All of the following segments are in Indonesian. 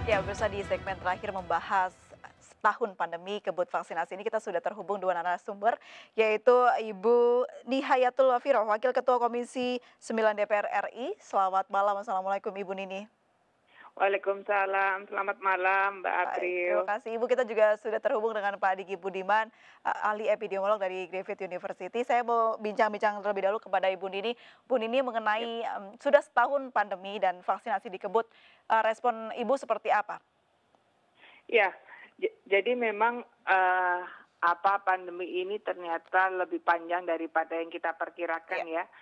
Ya, pemirsa di segmen terakhir membahas setahun pandemi kebut vaksinasi ini kita sudah terhubung dua narasumber yaitu Ibu Nihayatul Wafiroh, Wakil Ketua Komisi 9 DPR RI. Selamat malam, Assalamualaikum Ibu Nini. Waalaikumsalam, selamat malam Mbak Baik, April. terima kasih Ibu. Kita juga sudah terhubung dengan Pak Diki Budiman, ahli epidemiolog dari Griffith University. Saya mau bincang-bincang terlebih dahulu kepada Ibu Nini. Bu Nini Ya, mengenai sudah setahun pandemi dan vaksinasi dikebut, respon Ibu seperti apa? ya, jadi memang pandemi ini ternyata lebih panjang daripada yang kita perkirakan Ya, ya.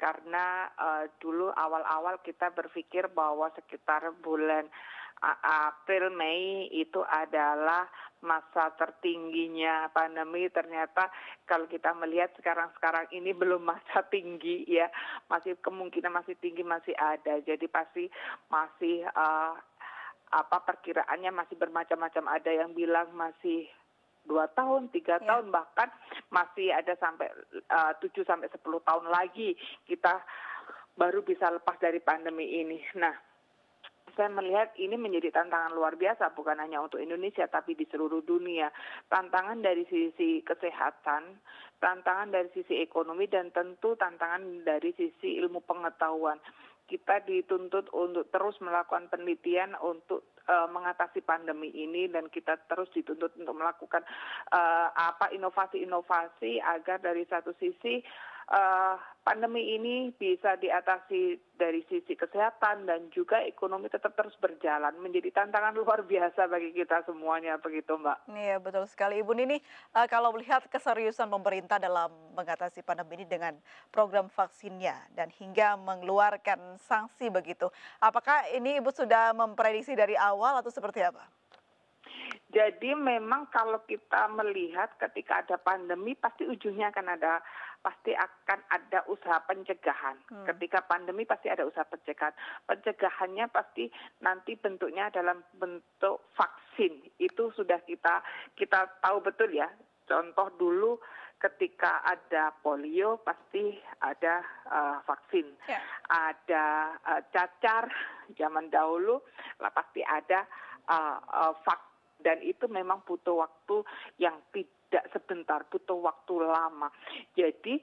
Karena dulu awal-awal kita berpikir bahwa sekitar bulan April, Mei itu adalah masa tertingginya pandemi. Ternyata kalau kita melihat sekarang ini belum masa tinggi ya, masih kemungkinan masih tinggi masih ada. Jadi pasti masih perkiraannya masih bermacam-macam. Ada yang bilang masih 2 tahun, 3 tahun, ya. bahkan masih ada sampai 7 sampai 10 tahun lagi kita baru bisa lepas dari pandemi ini. Nah, saya melihat ini menjadi tantangan luar biasa bukan hanya untuk Indonesia tapi di seluruh dunia. Tantangan dari sisi kesehatan, tantangan dari sisi ekonomi, dan tentu tantangan dari sisi ilmu pengetahuan. Kita dituntut untuk terus melakukan penelitian untuk mengatasi pandemi ini, dan kita terus dituntut untuk melakukan inovasi-inovasi agar dari satu sisi pandemi ini bisa diatasi dari sisi kesehatan dan juga ekonomi tetap terus berjalan. Menjadi tantangan luar biasa bagi kita semuanya, begitu Mbak. Iya, betul sekali. Ibu Nini, kalau melihat keseriusan pemerintah dalam mengatasi pandemi ini dengan program vaksinnya dan hingga mengeluarkan sanksi begitu, apakah ini Ibu sudah memprediksi dari awal atau seperti apa? Jadi memang kalau kita melihat ketika ada pandemi pasti ujungnya pasti akan ada usaha pencegahan. Hmm. Ketika pandemi pasti ada usaha pencegahan. Pencegahannya pasti nanti bentuknya dalam bentuk vaksin. Itu sudah kita tahu betul ya. Contoh dulu ketika ada polio pasti ada vaksin. Ya. Ada cacar zaman dahulu lah pasti ada vaksin. Dan itu memang butuh waktu yang tidak sebentar, butuh waktu lama. Jadi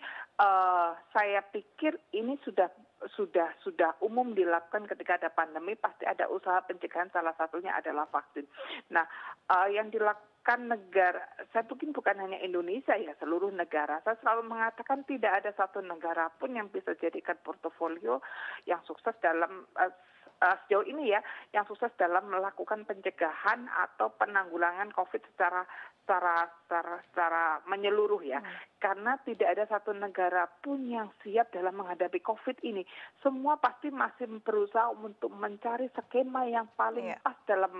saya pikir ini sudah umum dilakukan ketika ada pandemi, pasti ada usaha pencegahan, salah satunya adalah vaksin. Nah, yang dilakukan negara, saya mungkin bukan hanya Indonesia ya, seluruh negara. Saya selalu mengatakan tidak ada satu negara pun yang bisa jadikan portofolio yang sukses dalam sejauh ini ya, yang sukses dalam melakukan pencegahan atau penanggulangan COVID secara menyeluruh ya. Karena tidak ada satu negara pun yang siap dalam menghadapi COVID ini. Semua pasti masih berusaha untuk mencari skema yang paling pas dalam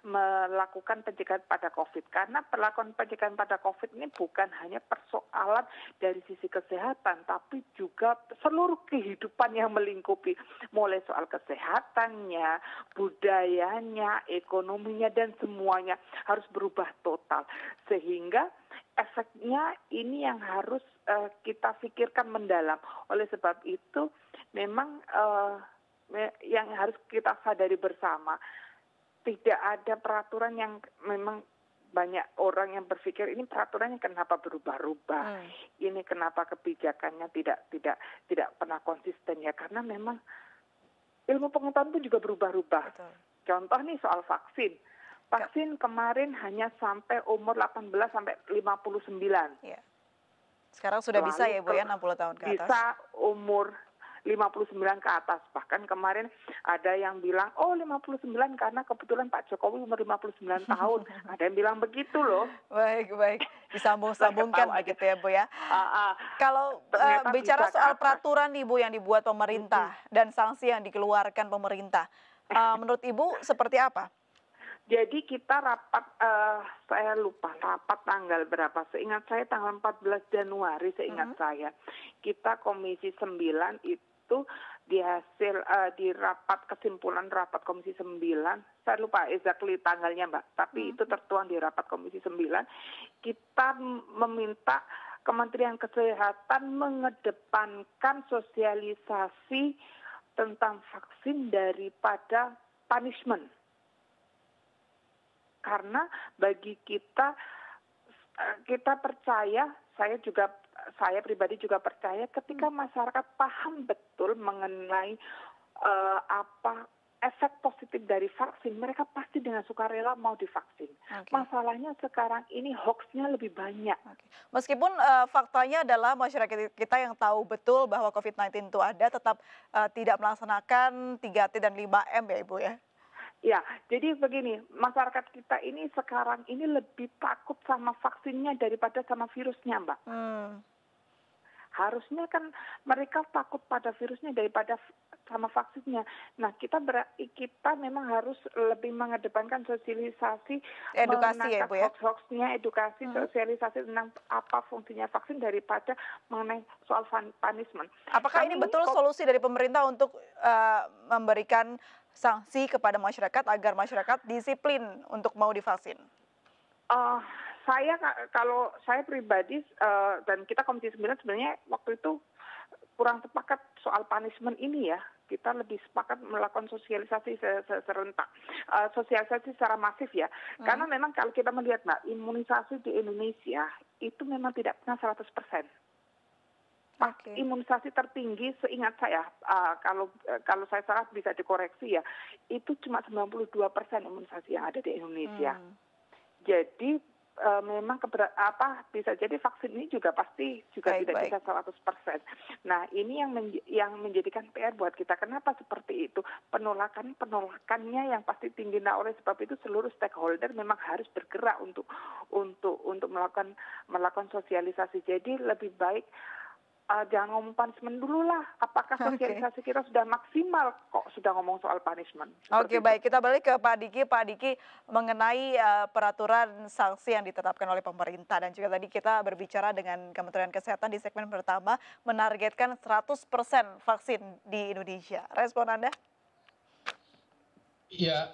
melakukan pencegahan pada COVID. Karena perlakuan pencegahan pada COVID ini bukan hanya persoalan dari sisi kesehatan, tapi juga seluruh kehidupan yang melingkupi. Mulai soal kesehatannya, budayanya, ekonominya, dan semuanya harus berubah total. Sehingga efeknya ini yang harus kita pikirkan mendalam. Oleh sebab itu memang yang harus kita sadari bersama, tidak ada peraturan yang memang banyak orang yang berpikir ini peraturannya kenapa berubah-ubah, ini kenapa kebijakannya tidak pernah konsisten ya, karena memang ilmu pengetahuan pun juga berubah-ubah. Contoh nih soal vaksin. Vaksin kemarin hanya sampai umur 18 sampai 59. Ya. Sekarang sudah bisa ya Bu ya, 60 tahun ke atas. Bisa umur 59 ke atas. Bahkan kemarin ada yang bilang, 59 karena kebetulan Pak Jokowi umur 59 tahun. Ada yang bilang begitu loh. Baik. Disambung-sambungkan begitu ya Bu ya. Kalau bicara soal peraturan nih Bu yang dibuat pemerintah dan sanksi yang dikeluarkan pemerintah, menurut Ibu seperti apa? Jadi kita rapat, saya lupa rapat tanggal berapa, seingat saya tanggal 14 Januari seingat saya. Kita Komisi 9 itu di rapat kesimpulan rapat Komisi 9, saya lupa exactly tanggalnya Mbak, tapi itu tertuang di rapat Komisi 9, kita meminta Kementerian Kesehatan mengedepankan sosialisasi tentang vaksin daripada punishment. karena bagi kita kita percaya, saya pribadi juga percaya ketika masyarakat paham betul mengenai apa efek positif dari vaksin, mereka pasti dengan sukarela mau divaksin. Oke. Masalahnya sekarang ini hoax-nya lebih banyak. Oke. Meskipun faktanya adalah masyarakat kita yang tahu betul bahwa COVID-19 itu ada, tetap tidak melaksanakan 3T dan 5M ya Ibu ya? Ya, jadi begini, masyarakat kita ini sekarang ini lebih takut sama vaksinnya daripada sama virusnya, Mbak. Harusnya kan mereka takut pada virusnya daripada sama vaksinnya. Nah, kita memang harus lebih mengedepankan sosialisasi, Edukasi ya menangkap Ibu ya? hoax-hoaxnya, edukasi, sosialisasi tentang apa fungsinya vaksin daripada mengenai soal punishment. Apakah ini betul solusi dari pemerintah untuk memberikan sanksi kepada masyarakat agar masyarakat disiplin untuk mau divaksin? Kalau saya pribadi dan kita Komisi 9 sebenarnya waktu itu kurang sepakat soal punishment ini ya. Kita lebih sepakat melakukan sosialisasi serentak, sosialisasi secara masif ya. Karena memang kalau kita melihat Mbak, imunisasi di Indonesia itu memang tidak pernah 100%. Imunisasi tertinggi seingat saya, kalau saya salah bisa dikoreksi ya, itu cuma 92% imunisasi yang ada di Indonesia. Jadi memang bisa jadi vaksin ini juga pasti juga tidak bisa 100%. Nah, ini yang menjadikan PR buat kita. Kenapa seperti itu? Penolakannya yang pasti tinggi. Nah, oleh sebab itu seluruh stakeholder memang harus bergerak untuk melakukan sosialisasi. Jadi lebih baik jangan ngomong punishment dulu lah. Apakah sosialisasi kita sudah maksimal kok sudah ngomong soal punishment? Oke, baik. Kita balik ke Pak Diki. Pak Diki, mengenai peraturan sanksi yang ditetapkan oleh pemerintah dan juga tadi kita berbicara dengan Kementerian Kesehatan di segmen pertama menargetkan 100% vaksin di Indonesia. Respon Anda? Ya,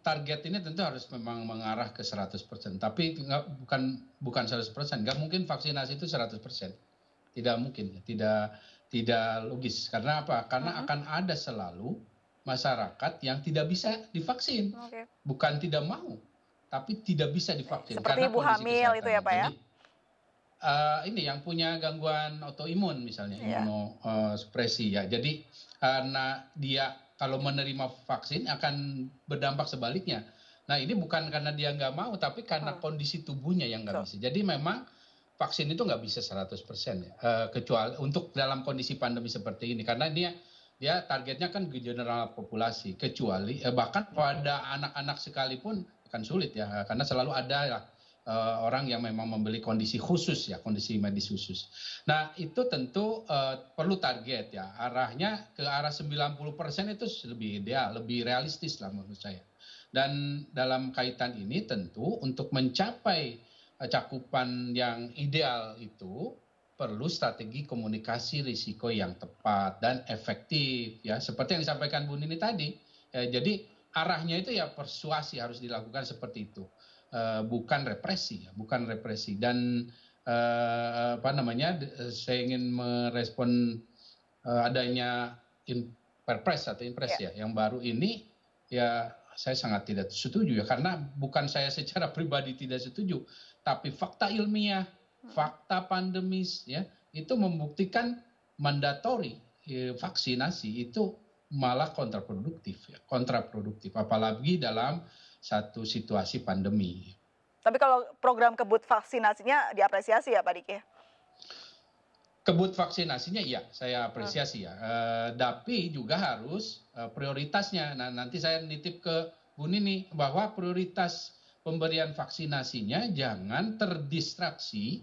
target ini tentu harus memang mengarah ke 100%. Tapi bukan 100%. Nggak mungkin vaksinasi itu 100%. Tidak mungkin, tidak logis. Karena apa? Karena akan ada selalu masyarakat yang tidak bisa divaksin. Bukan tidak mau, tapi tidak bisa divaksin. Seperti karena ibu hamil itu ya Pak ya? Jadi, ini yang punya gangguan autoimun misalnya, imunosupresi ya. Jadi karena dia kalau menerima vaksin akan berdampak sebaliknya. Nah, ini bukan karena dia nggak mau, tapi karena kondisi tubuhnya yang nggak bisa. Jadi memang vaksin itu nggak bisa 100% ya, kecuali untuk dalam kondisi pandemi seperti ini. Karena dia targetnya kan ke general populasi, kecuali bahkan pada anak-anak sekalipun akan sulit ya, karena selalu ada orang yang memang membeli kondisi khusus ya, kondisi medis khusus. Nah, itu tentu perlu target ya, arahnya ke arah 90% itu lebih ideal, lebih realistis lah menurut saya. Dan dalam kaitan ini tentu untuk mencapai cakupan yang ideal itu perlu strategi komunikasi risiko yang tepat dan efektif ya, seperti yang disampaikan Bu Nini tadi. Jadi arahnya itu ya persuasi harus dilakukan seperti itu, bukan represi dan saya ingin merespon adanya perpres atau impres ya yang baru ini ya. Saya sangat tidak setuju ya, karena bukan saya secara pribadi tidak setuju, tapi fakta ilmiah, fakta pandemis ya, itu membuktikan mandatori vaksinasi itu malah kontraproduktif, apalagi dalam satu situasi pandemi. Tapi kalau program kebut vaksinasinya diapresiasi ya Pak Diki? Kebut vaksinasinya iya, saya apresiasi ya. Tapi juga harus prioritasnya. Nah, nanti saya nitip ke Bu Nini bahwa prioritas pemberian vaksinasinya jangan terdistraksi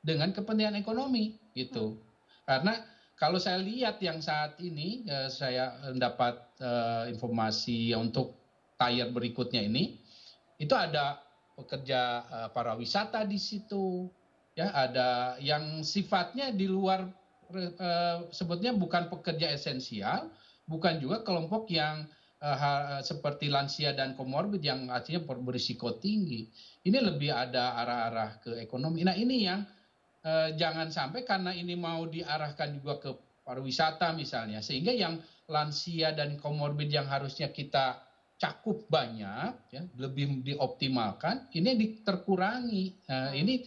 dengan kepentingan ekonomi gitu. Karena kalau saya lihat yang saat ini saya mendapat informasi untuk tier berikutnya ini, itu ada pekerja pariwisata di situ. Ya, ada yang sifatnya di luar sebetulnya bukan pekerja esensial, bukan juga kelompok yang seperti lansia dan komorbid yang artinya berisiko tinggi. Ini lebih ada arah-arah ke ekonomi. Nah, ini yang jangan sampai karena ini mau diarahkan juga ke pariwisata misalnya, sehingga yang lansia dan komorbid yang harusnya kita cakup banyak, ya, lebih dioptimalkan, ini terkurangi. Ini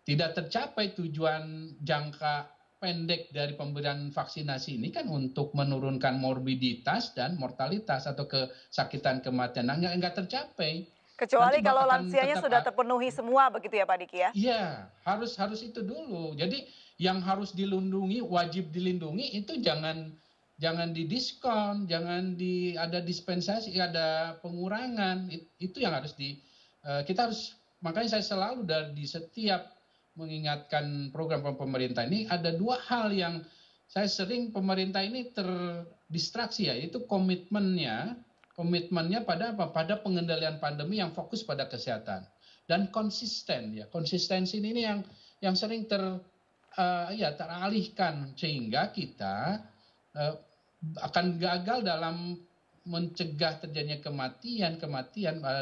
tidak tercapai tujuan jangka pendek dari pemberian vaksinasi ini kan untuk menurunkan morbiditas dan mortalitas atau kesakitan kematian. Nah, nggak tercapai. Kecuali Nanti kalau akan lansianya tetap sudah terpenuhi semua begitu ya Pak Diki ya? Iya, harus itu dulu. Jadi yang harus dilindungi, wajib dilindungi itu jangan didiskon, jangan ada dispensasi, ada pengurangan. Itu yang harus kita harus, makanya saya selalu di setiap mengingatkan program pemerintah ini ada dua hal yang saya sering pemerintah ini terdistraksi, ya, itu komitmennya pada apa? Pada pengendalian pandemi yang fokus pada kesehatan dan konsisten, ya. Konsistensi ini yang sering teralihkan sehingga kita akan gagal dalam mencegah terjadinya kematian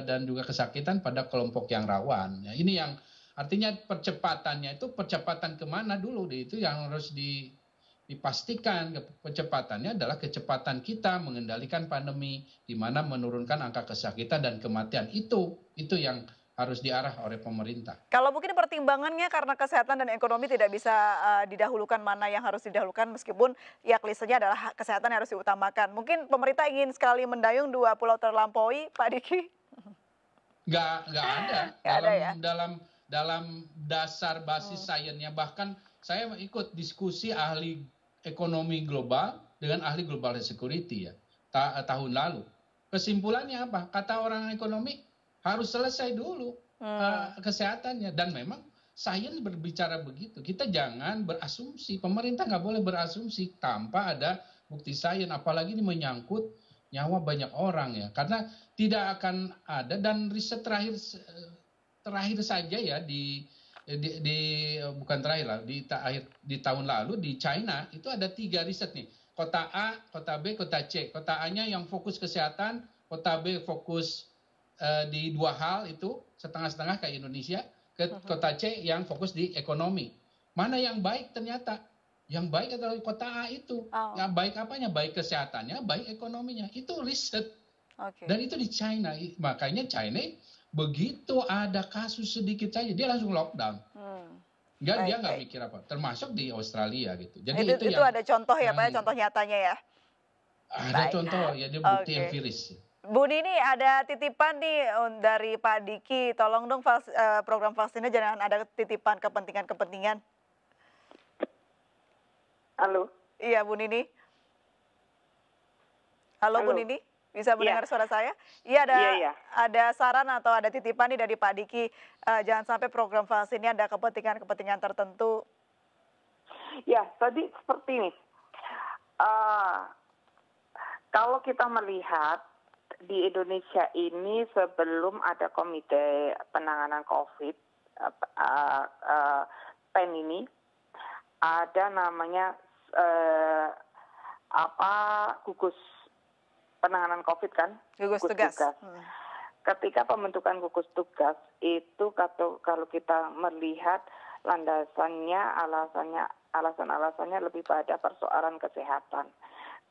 dan juga kesakitan pada kelompok yang rawan. Ya, ini yang artinya percepatannya itu percepatan kemana dulu, itu yang harus dipastikan. Kecepatannya adalah kecepatan kita mengendalikan pandemi, di mana menurunkan angka kesakitan dan kematian. Itu yang harus diarah oleh pemerintah. Kalau mungkin pertimbangannya karena kesehatan dan ekonomi tidak bisa didahulukan, mana yang harus didahulukan, meskipun ya klisenya adalah kesehatan yang harus diutamakan. Mungkin pemerintah ingin sekali mendayung dua pulau terlampaui, Pak Diki? Nggak ada. Nggak ada ya? Dalam dasar basis sainsnya, bahkan saya ikut diskusi ahli ekonomi global dengan ahli global security, ya, tahun lalu. Kesimpulannya apa? Kata orang ekonomi, harus selesai dulu kesehatannya, dan memang sains berbicara begitu. Kita jangan berasumsi, pemerintah nggak boleh berasumsi tanpa ada bukti sains, apalagi ini menyangkut nyawa banyak orang, ya, karena tidak akan ada. Dan riset terakhir saja, ya, bukan terakhir lah, di tahun lalu di China itu ada 3 riset nih, kota A, kota B, kota C. Kota A-nya yang fokus kesehatan, kota B fokus di 2 hal itu setengah-setengah kayak Indonesia, kota C yang fokus di ekonomi. Mana yang baik? Ternyata yang baik adalah kota A itu. Yang baik apanya? Baik kesehatannya, baik ekonominya. Itu riset. Dan itu di China. Makanya China begitu ada kasus sedikit saja dia langsung lockdown. Dia nggak mikir apa. Termasuk di Australia gitu. Jadi itu ada contoh ya Pak, contoh nyatanya ya. Ada contoh, ya, dia bukti empiris. Bu Nini, ada titipan nih dari Pak Diki, tolong dong program vaksinnya jangan ada titipan kepentingan-kepentingan. Halo. Iya, Bu Nini. Halo. Bu Nini, bisa mendengar suara saya? Iya, ada saran atau ada titipan nih dari Pak Diki, jangan sampai program vaksinnya ada kepentingan-kepentingan tertentu. Ya, tadi seperti ini. Kalau kita melihat di Indonesia ini sebelum ada Komite Penanganan COVID, PEN ini, ada namanya gugus penanganan COVID kan? Gugus tugas. Ketika pembentukan gugus tugas itu, kalau kita melihat alasan-alasannya lebih pada persoalan kesehatan.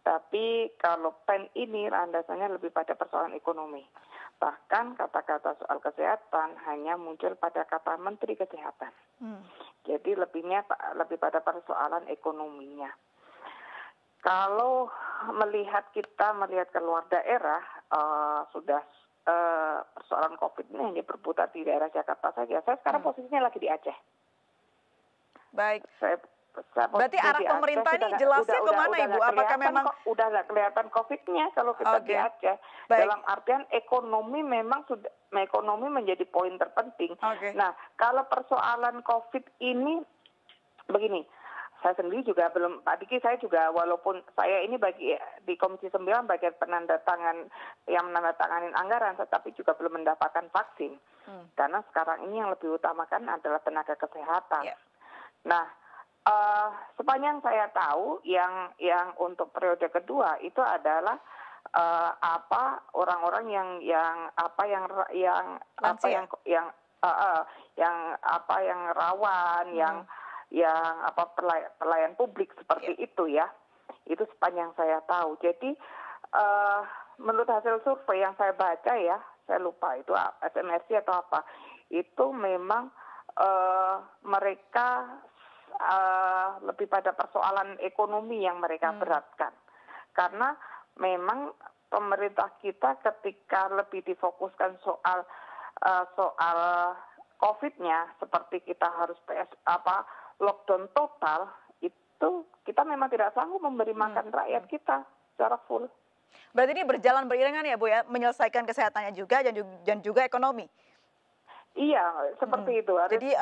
Tapi kalau PEN ini landasannya lebih pada persoalan ekonomi. Bahkan kata-kata soal kesehatan hanya muncul pada kata Menteri Kesehatan. Jadi lebih pada persoalan ekonominya. Kalau kita melihat ke luar daerah, sudah persoalan COVID ini hanya berputar di daerah Jakarta saja. Saya sekarang posisinya lagi di Aceh. Baik. Berarti arah pemerintah ini jelasnya kemana, Ibu? Apakah memang udah nggak kelihatan COVID-nya kalau kita di Aceh? Dalam artian ekonomi memang ekonomi menjadi poin terpenting. Nah, kalau persoalan COVID ini begini, saya sendiri juga belum, Pak Diki, saya juga walaupun saya ini di Komisi 9 bagian yang menandatanganin anggaran, tetapi juga belum mendapatkan vaksin. Karena sekarang ini yang lebih utamakan adalah tenaga kesehatan. Nah, sepanjang saya tahu yang untuk periode kedua itu adalah orang-orang yang rawan, yang pelayan publik seperti itu, ya. Itu sepanjang saya tahu. Jadi menurut hasil survei yang saya baca ya, saya lupa itu SMRC atau apa, itu memang mereka lebih pada persoalan ekonomi yang mereka beratkan. Karena memang pemerintah kita ketika lebih difokuskan soal COVID-nya, seperti kita harus lockdown total, itu kita memang tidak sanggup memberi makan rakyat kita secara full. Berarti ini berjalan beriringan ya Bu ya, menyelesaikan kesehatannya juga dan juga ekonomi. Iya, seperti itu. Harus jadi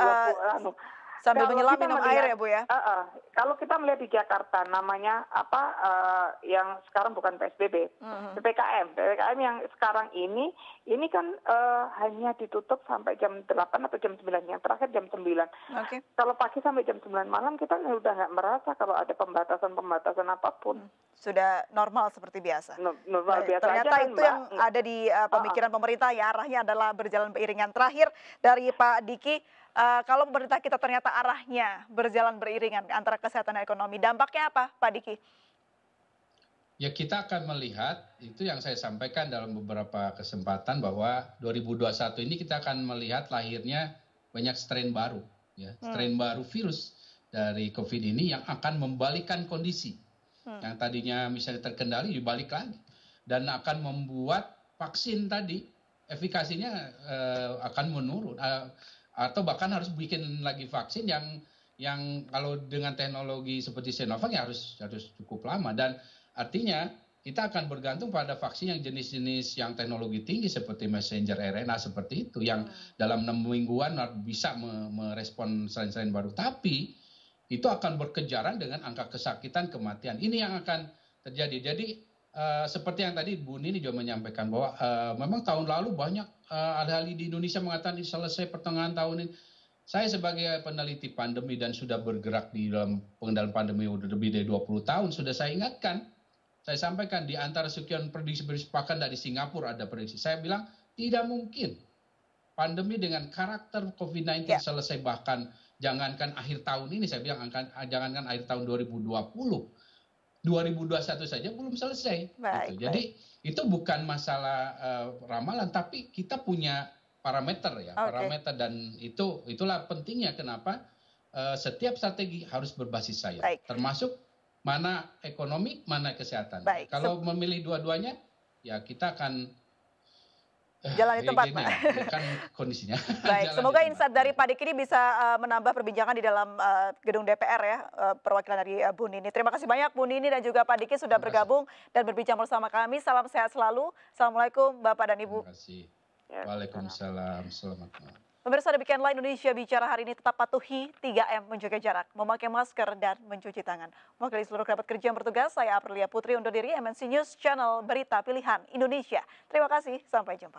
sambil menyelam minum air ya Bu ya. Kalau kita melihat di Jakarta namanya yang sekarang bukan PSBB, PPKM yang sekarang ini kan hanya ditutup sampai jam 8 atau jam 9, yang terakhir jam 9. Okay. Kalau pagi sampai jam 9 malam kita udah nggak merasa kalau ada pembatasan apapun. Sudah normal seperti biasa. Normal biasa ternyata aja, itu Mbak. Yang ada di pemikiran pemerintah ya, arahnya adalah berjalan beriringan. Terakhir dari Pak Diki, kalau pemerintah kita ternyata arahnya berjalan beriringan antara kesehatan dan ekonomi, dampaknya apa Pak Diki? Ya kita akan melihat, itu yang saya sampaikan dalam beberapa kesempatan bahwa 2021 ini kita akan melihat lahirnya banyak strain baru, ya, strain baru virus dari COVID ini yang akan membalikkan kondisi. Yang tadinya misalnya terkendali dibalik lagi dan akan membuat vaksin tadi efikasinya akan menurun atau bahkan harus bikin lagi vaksin yang kalau dengan teknologi seperti Sinovac ya harus cukup lama, dan artinya kita akan bergantung pada vaksin yang jenis-jenis yang teknologi tinggi seperti messenger RNA seperti itu yang dalam 6 mingguan bisa merespon strain-strain baru, tapi itu akan berkejaran dengan angka kesakitan kematian. Ini yang akan terjadi. Jadi seperti yang tadi Bu Nini juga menyampaikan bahwa memang tahun lalu banyak ahli di Indonesia mengatakan ini selesai pertengahan tahun ini. Saya sebagai peneliti pandemi dan sudah bergerak di dalam pengendalian pandemi sudah lebih dari 20 tahun, sudah saya ingatkan, saya sampaikan di antara sekian prediksi bahkan dari Singapura ada prediksi. Saya bilang tidak mungkin pandemi dengan karakter COVID-19 selesai, bahkan jangankan akhir tahun ini, saya bilang jangankan akhir tahun 2020, 2021 saja belum selesai. Gitu. Jadi itu bukan masalah ramalan, tapi kita punya parameter ya, parameter, dan itulah pentingnya kenapa setiap strategi harus berbasis saya, termasuk mana ekonomi, mana kesehatan. Kalau memilih dua-duanya, ya kita akan jalan di tempat, Pak. Kan kondisinya. Baik, semoga insight dari Pak Diki ini bisa menambah perbincangan di dalam gedung DPR ya, perwakilan dari Bu Nini. Terima kasih banyak Bu Nini dan juga Pak Diki sudah bergabung dan berbincang bersama kami. Salam sehat selalu. Assalamualaikum Bapak dan Ibu. Terima kasih. Waalaikumsalam. Selamat malam. Pemirsa, demikianlah Indonesia Bicara hari ini. Tetap patuhi 3M, menjaga jarak, memakai masker, dan mencuci tangan. Mewakili seluruh kerabat kerja yang bertugas, saya Aprilia Putri undur diri. MNC News Channel Berita Pilihan Indonesia. Terima kasih, sampai jumpa.